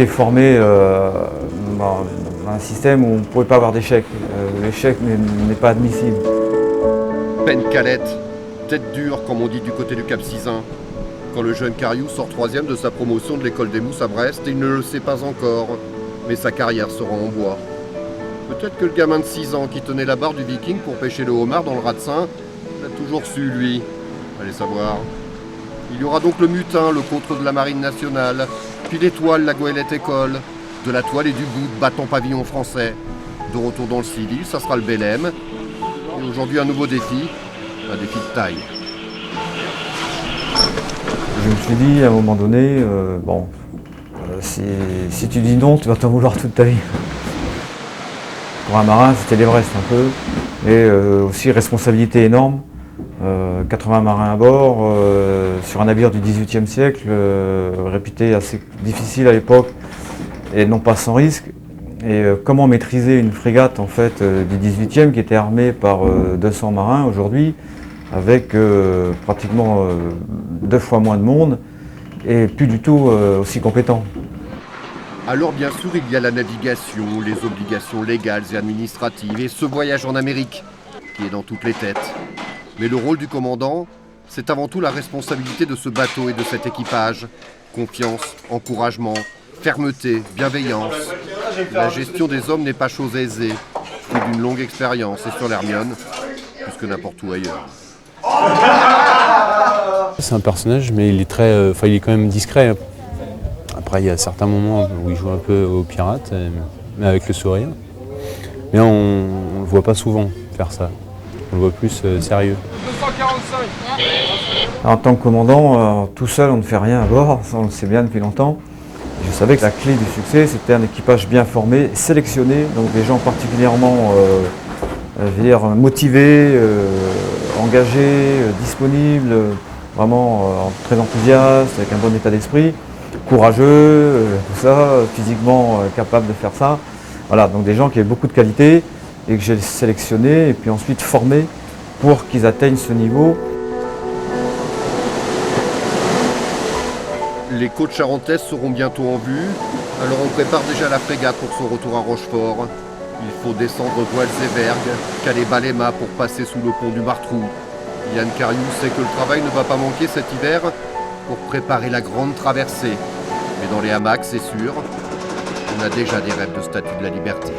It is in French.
été formé dans un système où on ne pouvait pas avoir d'échec. L'échec n'est pas admissible. Peine calette, tête dure comme on dit du côté du Cap Sizun. Quand le jeune Cariou sort 3e de sa promotion de l'école des Mousses à Brest, il ne le sait pas encore, mais sa carrière sera en bois. Peut-être que le gamin de 6 ans qui tenait la barre du Viking pour pêcher le homard dans le Ratsin l'a toujours su, lui. Allez savoir. Il y aura donc le mutin, le contre de la Marine nationale, puis l'étoile, la goélette école, de la toile et du bout de bâton pavillon français. De retour dans le civil, ça sera le Bélème. Et aujourd'hui, un nouveau défi, un défi de taille. Je me suis dit à un moment donné, si tu dis non, tu vas t'en vouloir toute ta vie. Pour un marin, c'était l'Everest un peu, et aussi responsabilité énorme. 80 marins à bord, sur un navire du XVIIIe siècle, réputé assez difficile à l'époque, et non pas sans risque. Et comment maîtriser une frégate en fait, du XVIIIe qui était armée par 200 marins aujourd'hui, avec pratiquement 2 fois moins de monde, et plus du tout aussi compétent. Alors bien sûr, il y a la navigation, les obligations légales et administratives, et ce voyage en Amérique, qui est dans toutes les têtes. Mais le rôle du commandant, c'est avant tout la responsabilité de ce bateau et de cet équipage. Confiance, encouragement, fermeté, bienveillance. La gestion des hommes n'est pas chose aisée, fruit d'une longue expérience, et sur l'Hermione, plus que n'importe où ailleurs. C'est un personnage, mais il est il est quand même discret. Après, il y a certains moments où il joue un peu au pirate, mais avec le sourire. Mais on ne le voit pas souvent faire ça. On le voit plus sérieux. 245. En tant que commandant, tout seul on ne fait rien à bord, ça on le sait bien depuis longtemps. Je savais que la clé du succès c'était un équipage bien formé, sélectionné, donc des gens particulièrement motivés, engagés, disponibles, vraiment très enthousiastes, avec un bon état d'esprit, courageux, tout ça, physiquement capables de faire ça. Voilà, donc des gens qui avaient beaucoup de qualités et que j'ai sélectionnés et puis ensuite formés pour qu'ils atteignent ce niveau. Les côtes charentaises seront bientôt en vue, alors on prépare déjà la frégate pour son retour à Rochefort. Il faut descendre voiles et vergues, caler bas-les-mâts pour passer sous le pont du Martrou. Yann Cariou sait que le travail ne va pas manquer cet hiver pour préparer la grande traversée. Mais dans les hamacs, c'est sûr, on a déjà des rêves de statue de la liberté.